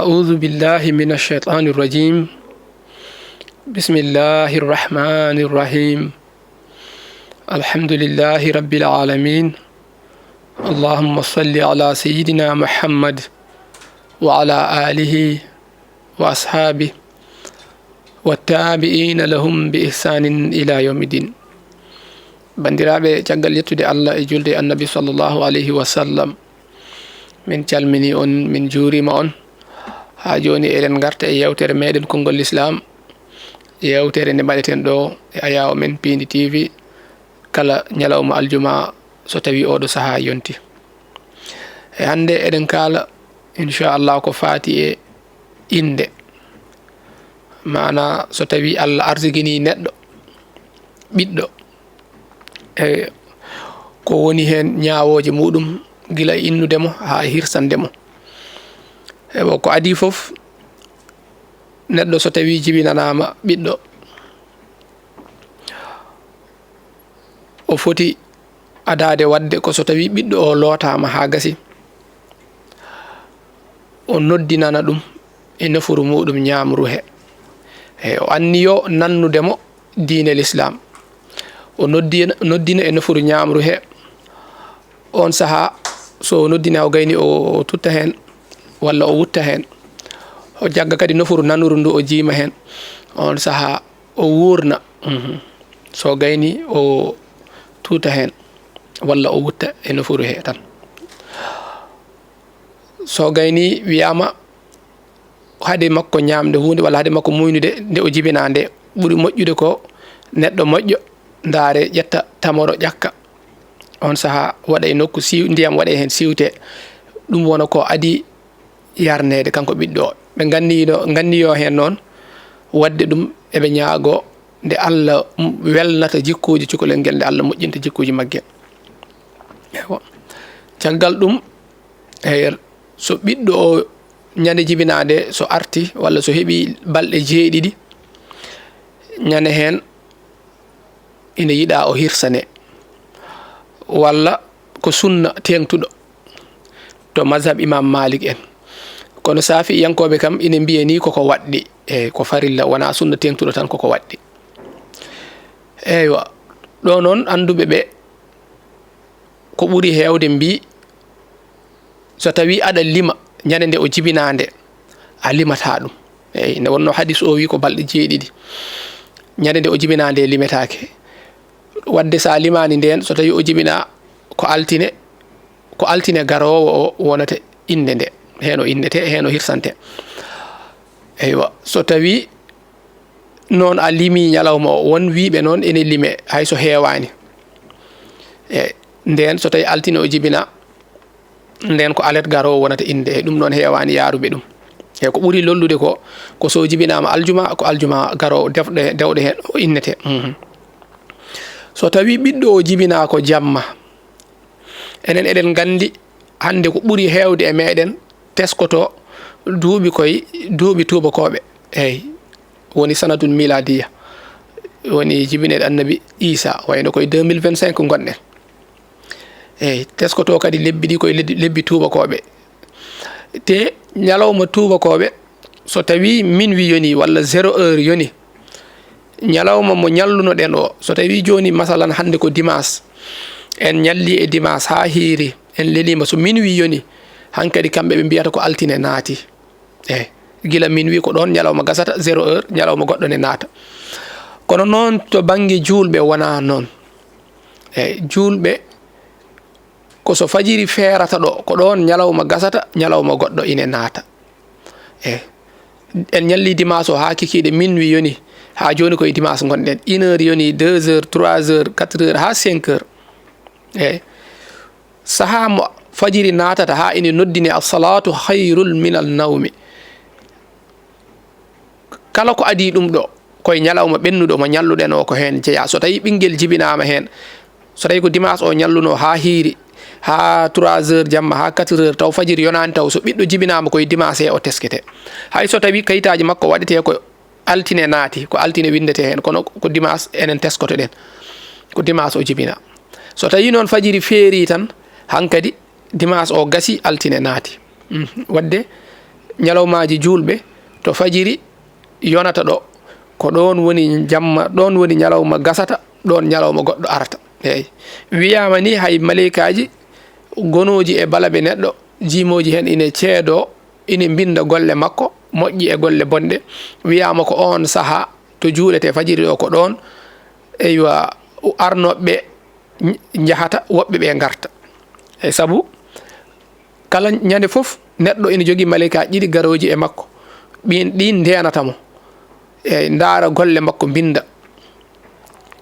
أعوذ بالله من الشيطان الرجيم. بسم الله الرحمن الرحيم. الحمد لله رب العالمين. اللهم صل على سيدنا محمد وعلى آله وأصحابه والتابعين لهم بإحسان إلى يوم الدين. bandiraɓe caggal yettude Allah e julde annabi sallallahu alayhi wa sallam, min calmini on, min juurima on. ha joni eɗen garta e yewtere meɗen konngol l'islam, yewtere nde mbaɗeten ɗo e ayawo men Pindi TV kala ñalawma aljuma so tawi oɗo saaha yonti. e hande eɗen kala inchallah ko fati e inde, mana so tawi Allah arzigini neɗɗo ɓiɗɗo e ko woni hen ñawoje muɗum gila innudemo ha hirsandemo. ebo ko adi fof neɗɗo so tawi jibinanama ɓiɗɗo, o foti adade wadde ko so tawi ɓiɗɗo o lootama ha gasi, o noddinana ɗum e nafuru muɗum ñamru he. o anniyo nannudemo diine l'islam, o noddina e nafuru ñamru he. on saaha so noddina o gayni o tutta hen walla o wutta hen, o jagga kadi nafuru nanuru ndu o jiima hen, on saaha o wurna so gayni o tuta hen walla o wutta e nafuru he tan. so gayni wiyama haade makko ñamde hunde walla haade makko muynude nde o jibina nde ɓuuri moƴƴude ko neɗɗo moƴƴo ndaare ƴetta tamoro ƴakka, on saaha waɗa e nokku ndiyam waɗe hen siwte, ɗum wona ko adi yarnede kanko ɓiɗɗo o. ɓe ganniyo hen noon wadde ɗum eɓe ñaago nde Allah welnata jikkuji cukalel ngel, nde Allah moƴƴinta jikkuji maggel. caggal ɗum so ɓiɗɗo o ñande jibinade so arti walla so heeɓi balɗe 7 ñande hen ina yiɗa o hirsane, walla ko sunna tengtuɗo to mazhab imam Malik en. kono safi yankoɓe kam ina mbiya ni koko waɗɗi e ko farilla, wona sunna tengtuɗo tan koko waɗɗi. eywa ɗo noon anduɓe ɓe ko ɓuuri hewde mbi so tawi aɗa lima ñande nde o jibinande a limata ɗum. eyi nde wonno hadis o wi ko balɗe 7 ñande nde o jibinande limetake. wadde sa limani nden so tawi o jibina ko altine garowo o wonata inde nde, heno innete heno hirsante. eywa so tawi noon a limi ñalawma o, won wiɓe noon ene lime hayso hewani, e nden so tawi altine o jibina nden ko alet garowo wonata inde, e ɗum noon hewani yaruɓe ɗum. e ko ɓuuri lollude ko so jibinama aljuma ko aljuma garowo dewɗe hen o innete. so tawi ɓiɗɗo o jibina ko jamma, enen eɗen gandi hande ko ɓuuri hewde e meɗen teskoto duuɓi koye duuɓi tubakoɓe. eyyi woni sanadul miladiya, woni jibinede annabi Isa, wayno koye 2025 gonɗen. eyyi teskoto kadi lebbi ɗi koye lebbi tubakoɓe. te ñalawma tubakoɓe so tawi minuit yoni walla 0 heure yoni, ñalawma mo ñalluno ɗen o, so tawi joni masalan hande ko dimanche, en ñalli e dimanche ha hiiri en lelima, so minuit yoni hankkadi kamɓe ɓe mbiyata ko altine naati. eyyi gila minuit ko ɗon ñalawma gasata, 0 heure ñalawma goɗɗo ne naata. kono noon to banggue julɓe wona noon. eyyi julɓe ko so fajiri feerata ɗo ko ɗon ñalawma gasata, ñalawma goɗɗo ine naata. eyyi en ñalli dimanche o ha kikiɗe minuit yoni, ha joni koye dimanche gonɗen, 1 heure yoni, 2 heures 3 heures 4 heures ha 5 heures. eyyi saaha mo fajiri natata ha ine noddine as-salatu hayrul min an-nawmi, kala ko adi ɗum ɗo koye ñalawma ɓennuɗo mo ñalluɗen o ko hen jeeya. so tawi ɓinguel jibinama hen, so tawi ko dimanche o ñalluno ha hiiri ha 3 heures jamma ha 4 heures taw fajiri yonani, taw so ɓiɗɗo jibinama koye dimanche o teskete. hay so tawi kayitaji makko waɗete ko altine naati, ko altine windete hen, kono ko dimanche enen teskoto ɗen ko dimanche o jibina. so tawi noon fajiri feeri tan hankkadi dimanche o gasi, altine naati. wadde ñalawmaaji julɓe to fajiri yonata ɗo ko ɗon woni jamma ɗon woni ñalawma gasata ɗon ñalawma goɗɗo arata eyyi wiyama ni hay malaikaji gonoji e balaɓe neɗɗo jimoji hen ine ceedo ine binda golle makko moƴƴi e golle bonɗe wiyama ko on saaha to juulete fajiri ɗo ko ɗon eywa arnoɓe jahata woɓɓe ɓe garta e saabu kala ñande foof neɗɗo ina jogui malaikaji ɗiɗi garoji e makko ɗin ndenatamo eyyi ndaara golle makko binda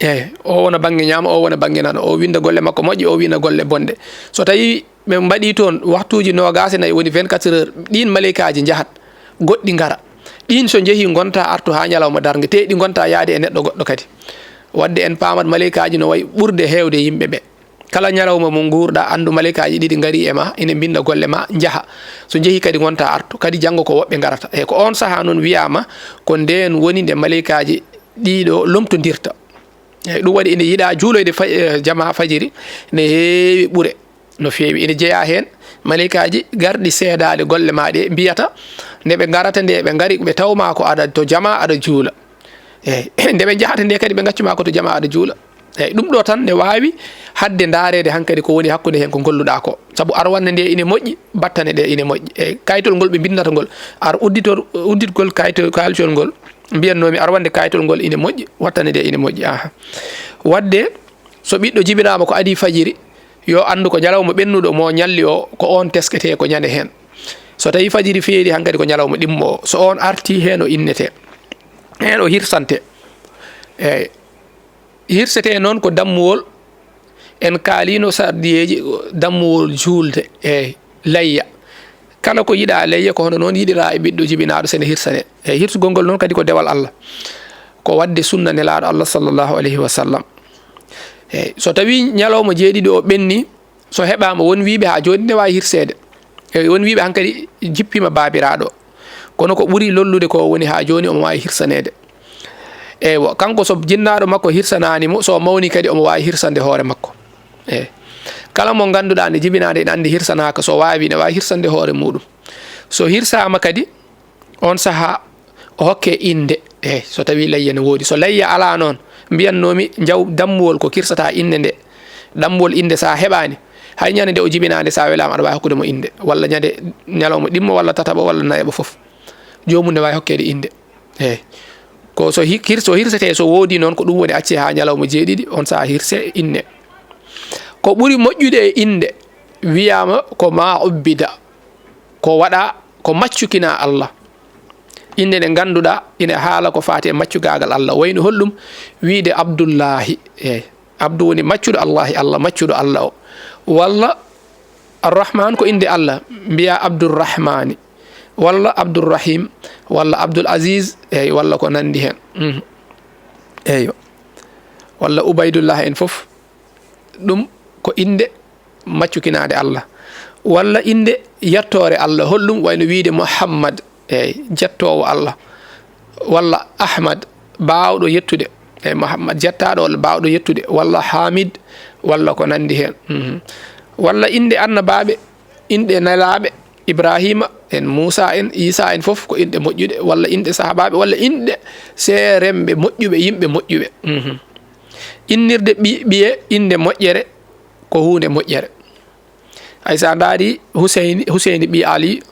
eyyi o wona banggue ñaama o wona banggue nana o winda golle makko moƴƴi o winda golle bonɗe so tawi ɓe mbaɗi toon waktuji 24 woni 24 heures ɗin malaikaji jahat goɗɗi gara ɗin so jeehi gonta artu ha ñalawma dargue te ɗi gonta yaade e neɗɗo goɗɗo kadi wadde en pamat malaikaji no wayi ɓurde hewde yimɓeɓe kala ñalawma mo guurɗa andu malaikaji ɗiɗi gaari e ma ina binda golle ma jaaha so jeehi kadi gonta artu kadi janggo ko woɓɓe garata e ko on saaha noon wiyama ko nden woni nde malaikaji ɗiɗo lomtodirta eyyi ɗum waɗi ina yiiɗa juuloyde jama fajiri ne heewi ɓuure no feewi ina jeeya hen malaikaji garɗi seedade golle ma ɗe mbiyata nde ɓe garata nde ɓe gaari ɓe tawma ko aɗa to jama aɗa juula eyyi nde ɓe jahata nde kadi ɓe gaccuma ko to jama aɗa juula eyyi ɗum ɗo tan ne wawi hadde daarede hankkadi ko woni hakkude hen ko golluɗa ko saabu arwanne nde ine moƴƴi battane ɗe ine moƴƴi eyyi kayitol ngol ɓe bindata ngol ar udditgol kayitol ngol mbiyannomi arwande kayitol ngol ine moƴƴi wattane nde ine moƴƴi aha wadde so ɓiɗɗo jibinama ko adi fajiri yo andu ko ñalawma ɓennuɗo mo ñalli o ko on teskete ko ñande hen so tawi fajiri feeri hankkadi ko ñalawma ɗimmo o so on arti hen o innete hen o hirsante eyyi hirsete noon ko dammuwol en kaalino sardiyeji dammuwol julde eyyi layya kala ko yiɗa layya ko hono noon yiɗira e ɓiɗɗo jibinaɗo sene hirsane eyyi hirsugol ngol noon kadi ko dewal Allah ko wadde sunna nelaɗo Allah sallllahu alayhi wa sallam eyyi so tawi ñalawma jeeɗiɗi o ɓenni so heɓama won wiɓe ha joni ne wawi hirsede eyyi won wiɓe hankkadi jippima babiraɗo kono ko ɓuuri lollude ko woni ha joni omo wawi hirsanede eyyi kanko so jinnaɗo makko hirsananimo so mawni kadi omo wawi hirsande hoore makko eyyi kala mo ganduɗa nde jibinade ene andi hirsanaka so wawi ne wawi hirsande hoore muɗum so hirsama kadi on saaha o hokke inde eyyi so tawi layya ne woodi so layya ala noon mbiyannomi jaw dammuwol ko kirsata inde nde dammuwol inde sa heɓani hay ñande nde o jibinade sa welama aɗa wawi hokkude mo inde walla ñande ñalawma ɗimmo walla tataɓa walla nayaɓa foof jomum ne wawi hokkede inde eyyi ko so hirsete so woodi noon ko ɗum woni acce ha ñalawma jeeɗiɗi on saaha hirse inne ko ɓuuri moƴƴude e inde wiyama ko ma ubbida ko waɗa ko maccukina Allah inde nde ganduɗa ina haala ko faati e maccugagal Allah wayno hollum wiide Abdullahi eyyi abdu woni maccuɗo Allahi Allah maccuɗo Allah o walla arrahman ko inde Allah mbiya Abdourrahmani walla Abdourrahim walla Abdoul Aziz eyyi walla ko nandi hen eyyo walla Ubaydullah en foof ɗum ko inde maccukinade Allah walla inde yettore Allah hollum wayno wiide Muhammad eyyi jettowo Allah walla Ahmad bawɗo yettude eyyi Muhammad jettaɗo walla bawɗo yettude walla Hamid walla ko nandi hen walla inde annabaɓe inde nelaɓe Ibrahima en Moussa en Isa en foof ko inde moƴƴude walla inde sahabaɓe walla inde seeremɓe moƴƴuɓe yimɓe moƴƴuɓe innirde ɓiye inde moƴƴere ko hunde moƴƴere hay sa daari Huseyni ɓi Ali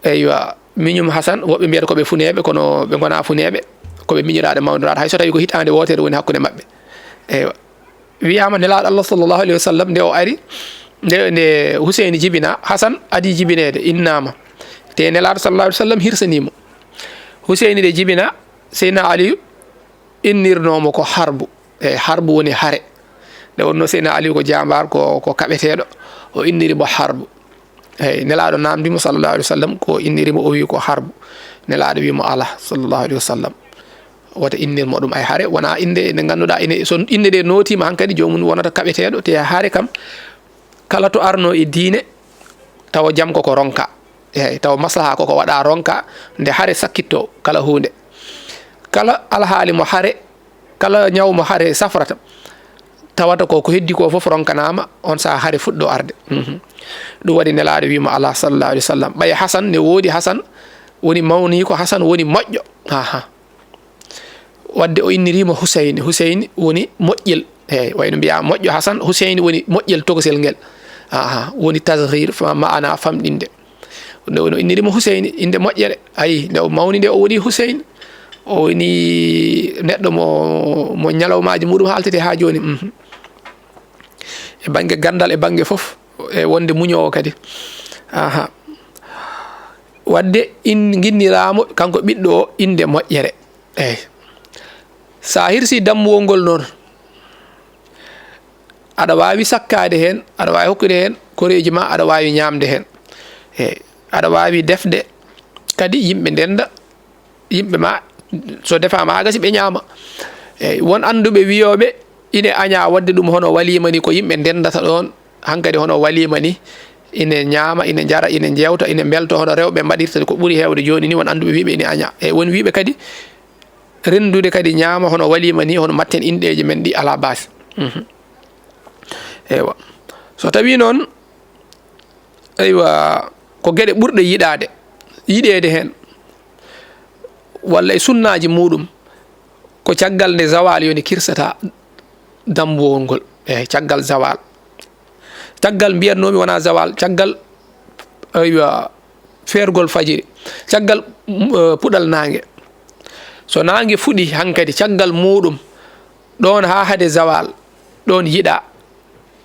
eywa miñum Hasan woɓɓe mbiyata koɓe funeɓe kono ɓe gona funeɓe koɓe miñiraɗe mawdiraɗe hay so tawi ko hitande wotere woni hakkude mabɓe eywa wiyama nelaɗo Allah sallllahu alayhi wa sallam nde o ari nde Huseyni jibina Hasan adi jibinede innama te nelaɗo sallallahu alayhi wa sallam hirsanimo Huseyni de jibina Seydina Aliyu innirnomo ko harbu e harbu woni hare nde wonno Seydina Aliyu ko jambar ko kaɓeteɗo o innirimo harbu eyyi nelaɗo namdimo sallllahu alayhi wa sallam ko innirimo o wi ko harbu nelaɗo wimo ala sallllahu alayhi wa sallam wota innirmo ɗum ay hare wona inde nde ganduɗa ine so inde de notima hankkadi jomum wonata kaɓeteɗo te hare kam kala to arno e diine tawa jaam koko ronka eyyi tawa maslaha koko waɗa ronka nde hare sakkitto kala hunde kala alhaali mo hare kala ñaw mo hare safrata tawata ko heddi ko fof ronkanama on sa hare fuddo arde ɗum waɗi nelaɗo wima ala sallallahu alaihi wasallam ɓay hasan ne woodi hasan woni mawni ko hasan woni moƴƴo wadde o innirima huseyni woni moƴƴel eyyi wayno mbiya moƴƴo hasan huseyni woni moƴƴel tokosel ngel woni tasghir ma'ana famɗinde nde o innirima huseyni inde moƴƴere ayi nde o mawni nde o woni huseyni o woni neɗɗo mo ñalawmaji muɗum haltete ha joni e banggue gandal e banggue foof e wonde muñowo kadi wadde guinniramo kanko ɓiɗɗo o inde moƴƴere eyyi sa hirsi dammuwol ngol noon aɗa wawi sakkade hen aɗa wawi hokkude hen koreji ma aɗa wawi ñamde hen eyyi aɗa wawi defde kadi yimɓe ndenda yimɓe ma so defama ha gasi ɓe ñama eyyi won anduɓe wiyoɓe ine aña wadde ɗum hono walima ni ko yimɓe ndendata ɗon hankkadi hono walima ni ine ñama ine jara ine jewta ine belto hono rewɓe mbaɗirta ko ɓuuri hewde joni ni won anduɓe wiɓe ine aña eyyi won wiɓe kadi rendude kadi ñama hono walima ni hono matten inɗeji men ɗi ala base eywa so tawi noon aywa ko gueɗe ɓurɗe yiɗede hen walla e sunnaji muɗum ko caggal nde zawal yoni kirsata dambuwol ngol eyyi caggal zawal caggal mbiyatnomi wona zawal caggal aywa feergol fajiri caggal puɗal nangue so nangue fuɗi hankkadi caggal muɗum ɗon ha hade zawal ɗon yiiɗa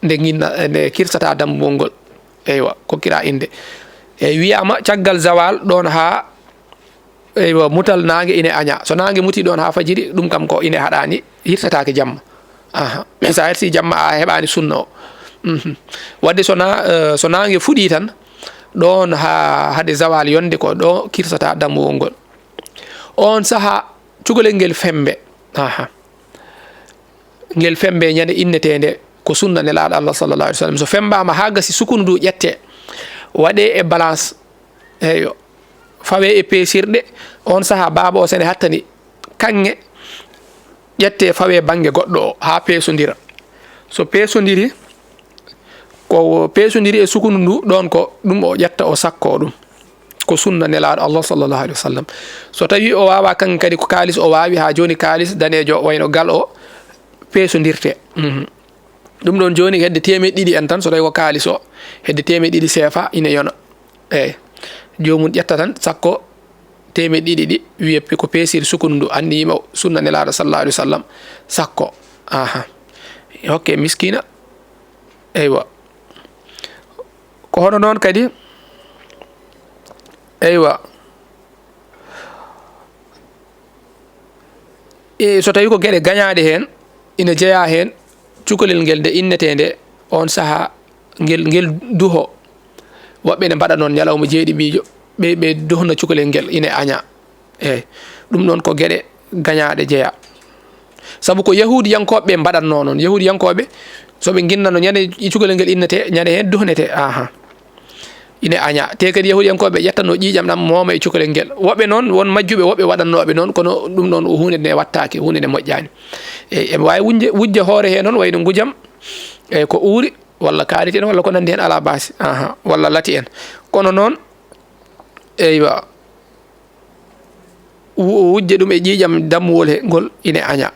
nde kirsata dambuwol ngol eywa kokkira inde eyyi wiyama caggal zawal ɗon ha eywa mutal nangue ine aña so nangue muti ɗon ha fajiri ɗum kam ko ine haɗani hirtatake jamma sa hersi jamma a heɓani sunna o wadde so nangue fuɗi tan ɗon ha hade zawal yonde ko ɗo kirsata dambuwol ngol on saaha cukalel ngel fembe ngel fembe ñande innetede ko sunna nelaɗo Allah sallallahu alaihi wasallam so fembama ha gasi sukunu ndu ƴette waɗe e balance eyo fawe e pesirɗe on saaha baba o sene hattani kanŋe ƴette fawe banggue goɗɗo o ha pesodira so pesodiri ko pesodiri e sukunu ndu ɗon ko ɗum o ƴetta o sakko ɗum ko sunna nelaɗo Allah sallallahu alaihi wasallam so tawi o wawa kanŋe kadi ko kalis o wawi ha joni kalis danejo wayno gal o pesodirte ɗum ɗon joni hedde temeɗɗe ɗiɗi en tan so tawi ko kalis o hedde temeɗɗe ɗiɗi CFA ine yona eyyi jomum ƴetta tan sakko temeɗɗe ɗiɗi ɗi wiye ko pesir sukunu ndu andi yima sunna nelaɗo sallallahu alaihi wasallam sakko hokke miskina eywa ko hono noon kadi eywa so tawi ko gueɗe gañaɗe hen ina jeeya hen cukalel ngel nde innetede on saaha ngel duho woɓɓe ne mbaɗa noon ñalawma jeeɗiɓijo ɓe duhna cukalel ngel ine aña eyyi ɗum ɗon ko gueɗe gañaɗe jeeya saabu ko yahudiyankoɓe mbaɗatno noon yahudiyankoɓe soɓe guinnano ñande cukalel ngel innete ñande hen duhnete ine aña te kadi yahudiyankoɓe ƴettanno ƴiƴam ɗam mooma e cukalel ngel woɓɓe noon won majjuɓe woɓɓe waɗannoɓe noon kono ɗum ɗon hunde nde wattake hunde nde moƴƴani eyyi eɓe wawi wujja hoore he noon wayno gujam eyyi ko uuri walla karité en walla ko nandi hen ala base walla lati en kono noon eywa wujje ɗum e ƴiƴam dammuwol he ngol ine aña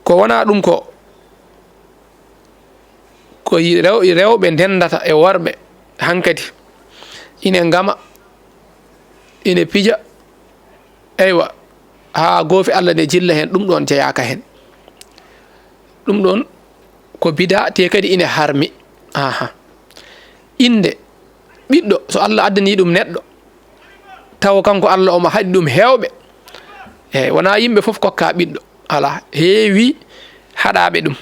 ko wona ɗum ko rewɓe ndendata e worɓe hankkadi ine ngama ine pija eywa ha goofi Allah nde jilla hen ɗum ɗon jeyaka hen ɗum ɗon ko bida te kadi ine harmi inde ɓiɗɗo so Allah addani ɗum neɗɗo taw kanko Allah omo haɗi ɗum hewɓe eyyi wona yimɓe foof kokka ɓiɗɗo ala heewi haɗaɓe ɗum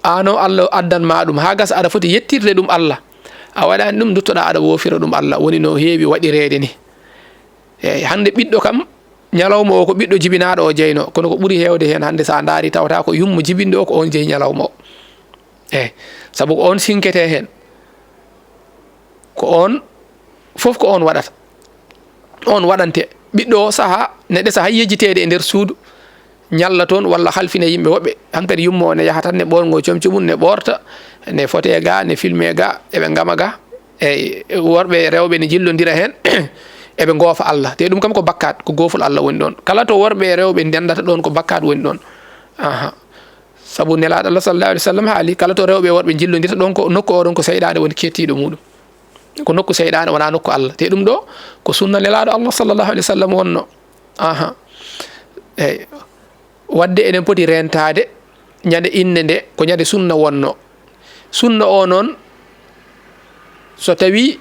ano Allah addanma ɗum ha gasa aɗa foti yettirde ɗum Allah a waɗani ɗum duttoɗa aɗa wofira ɗum Allah woni no heewi waɗirede ni eyyi hande ɓiɗɗo kam ñalawma o ko ɓiɗɗo jibinaɗo o jeyno kono ko ɓuuri hewde hen hande sa daari tawata ko yummo jibinde o ko on jeeyi ñalawma o eyyi saabu ko on sinkete hen ko on foof ko on waɗata on waɗante ɓiɗɗo o saaha neɗɗo saaha yejjitede e nder suudu ñalla toon walla halfine yimɓe woɓɓe hankadi yummo ne yaha tan ne ɓorgo comci mum ne ɓorta ne fote ga ne filme ga eɓe ngama ga eyi worɓe rewɓe ne jillodira hen eɓe goofa Allah te ɗum kam ko bakkat ko gofol Allah woni ɗon kala to worɓe rewɓe ndendata ɗon ko bakkat woni ɗon sabu nelaɗo Allah sallallahu alaihi wasallam haali kala to rewɓe worɓe jillodirta ɗon ko nokku oɗon ko seyɗade woni kettiɗo muɗum ko nokku seyɗade wona nokku Allah te ɗum ɗo ko sunna nelaɗo Allah sallallahu alaihi wasallam wonno eyi wadde enen poti rentade ñande inde nde ko ñande sunna wonno sunna o noon so tawi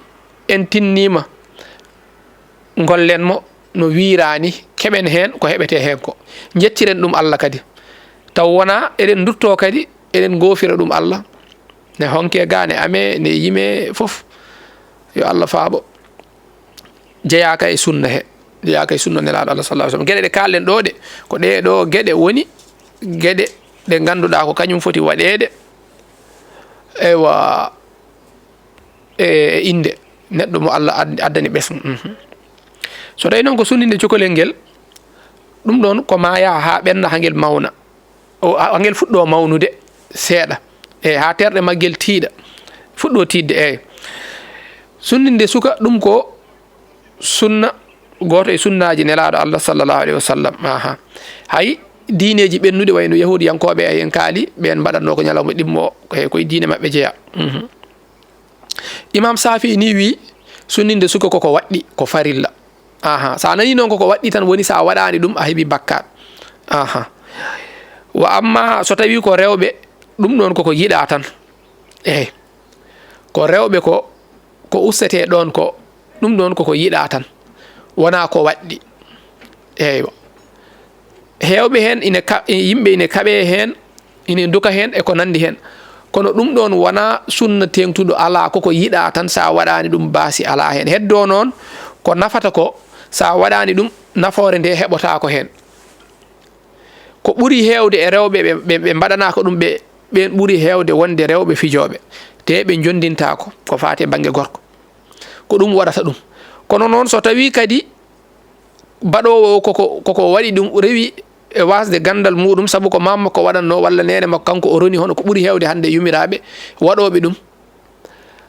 en tinnima gollenmo no wirani keɓen hen ko heɓete hen ko jettiren ɗum Allah kadi taw wona eɗen dutto kadi eɗen gofira ɗum Allah ne honke ga ne ame ne yime fof yo Allah faabo jeyaka e sunna he jeyaka e sunna nelaɗo Allah sallallahu alaihi wasallam gueɗe ɗe kalɗen ɗo ɗe ko ɗe ɗo gueɗe woni gueɗe ɗe ganduɗa ko kañum foti waɗede ewa e inde neɗɗo mo Allah addani ɓesgu so tawi noon ko sunninde cukalel ngel ɗum ɗon ko ma yaha ha ɓenna ha ngel mawna hangel fuɗɗo mawnude seeɗa eyi ha terɗe maggel tiiɗa fuɗɗo tidde eyi sunninde suka ɗum ko sunna goto e sunnaji nelaɗo Allah sallallahu alaihi wasallam hay diineji ɓennuɗe wayno yahudiyankoɓe en kaali ɓen mbaɗatno ko ñalawma ɗimmo koye diine mabɓe jeeya imam Safi ni wi sunninde suka koko waɗɗi ko farilla sa nani noon koko waɗɗi tan woni sa waɗani ɗum a heeɓi bakkat wa amma so tawi ko rewɓe ɗum ɗon koko yiɗa tan eyi ko rewɓe ko ustate ɗon ko ɗum ɗon koko yiɗa tan wona ko waɗɗi eyyi hewɓe hen yimɓe ine kaɓe hen ine duka hen e ko nandi hen kono ɗum ɗon wona sunna tengtuɗo ala koko yiɗa tan sa waɗani ɗum baasi ala hen heddo noon ko nafata ko sa waɗani ɗum nafoore nde heɓotako hen ko ɓuri hewde e rewɓe ɓe mbaɗanako ɗum ɓen ɓuri hewde wonde rewɓe fijoɓe te ɓe jondintako ko fate banggue gorko ko ɗum waɗata ɗum kono noon so tawi kadi baɗowo koko waɗi ɗum rewi e wasde gandal muɗum saabu ko mamma ko waɗanno walla nene makko kanko o roni hono ko ɓuri hewde hande yumiraɓe waɗoɓe ɗum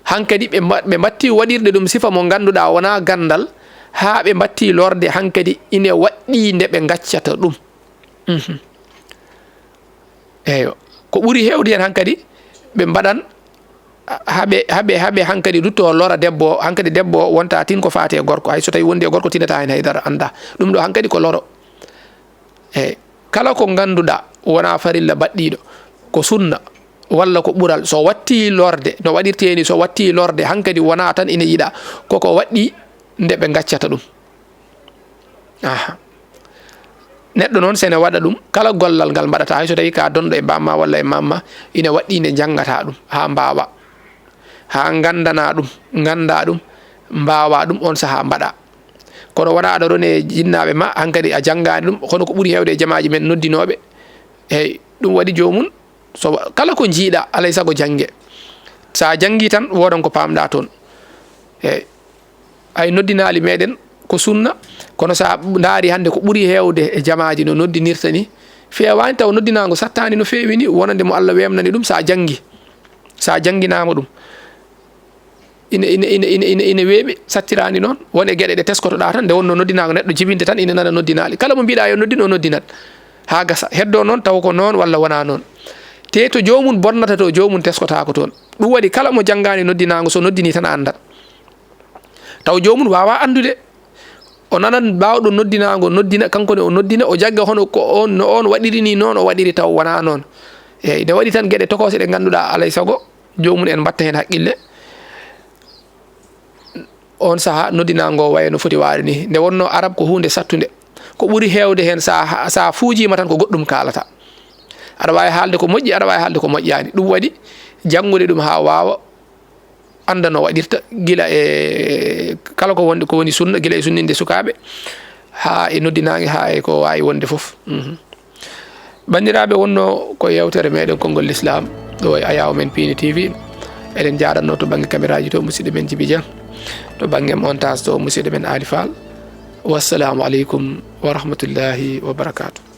hankadi ɓe batti waɗirde ɗum sifa mo ganduɗa wona gandal ha ɓe batti lorde hankadi ine waɗɗi nde ɓe gaccata ɗum eyo ko ɓuri hewde hen hankadi ɓe mbaɗan haɓe hankadi dutto lora debbo hankadi debbo wonta tin ko fate e gorko hay so tawi wondi e gorko tinata hen haydara anda ɗum ɗo hankadi ko loro eyi kala ko ganduɗa wona farilla baɗɗiɗo ko sunna walla ko ɓural so watti lorde no waɗirteni so watti lorde hankadi wona tan ina yiɗa koko waɗɗi nde ɓe gaccata ɗum neɗɗo noon sene waɗa ɗum kala gollal ngal mbaɗata hay so tawi ka donɗo e bamma walla e mamma ina waɗɗi nde jangata ɗum ha mbawa ha gandana ɗum ganda ɗum mbawa ɗum on saaha mbaɗa kono wona aɗa rone jinnaɓe ma hankadi a janggani ɗum hono ko ɓuuri hewde e jamaji men noddinoɓe eyyi ɗum waɗi jomum so kala ko jiiɗa alay saago jangge sa janggi tan wodan ko pamɗa toon eyyi ay noddinali meɗen ko sunna kono sa daari hande ko ɓuuri hewde e jamaji no noddinirta ni fewani taw noddinago sattani no fewi ni wonande mo Allah wemnani ɗum sa jangginama ɗum ine weeɓi sattirani noon won e gueɗe ɗe teskotoɗa tan nde wonno noddinago neɗɗo jibinde tan ine nana noddinali kala mo mbiɗa yo noddin o noddinat ha gasa heddo noon taw ko noon walla wona noon te to jomum bonnata to jomum teskotako toon ɗum waɗi kala mo janggani noddinago so noddini tan andat taw jomum wawa andude o nanan bawɗo noddinago noddina kankone o noddina o jagga hono ko on no on waɗiri ni noon o waɗiri taw wona noon eyyi ne waɗi tan gueɗe tokose ɗe ganduɗa alay saago jomum en mbatta hen haqqille on saaha noddinago waye no foti waade ni nde wonno arab ko hunde sattude ko ɓuri hewde hen sa fuujima tan ko goɗɗum kalata aɗa wawi haalde ko moƴƴi aɗa wawi haalde ko moƴƴani ɗum waɗi janngude ɗum ha wawa anda no waɗirta gila e kala ko woni sunna gila e sunninde sukaɓe ha e noddinage ha e ko wawi wonde foof bandiraɓe wonno ko yewtere meɗen konngol l'islam ɗo e ayaw men Pini TV eɗen jaɗanno to banggue caméra ji to musidɗo men Djiby Dia to banggue montage to musidɗo men Ali Fall wassalamu aleykum wa rahmatullahi wa barakatuh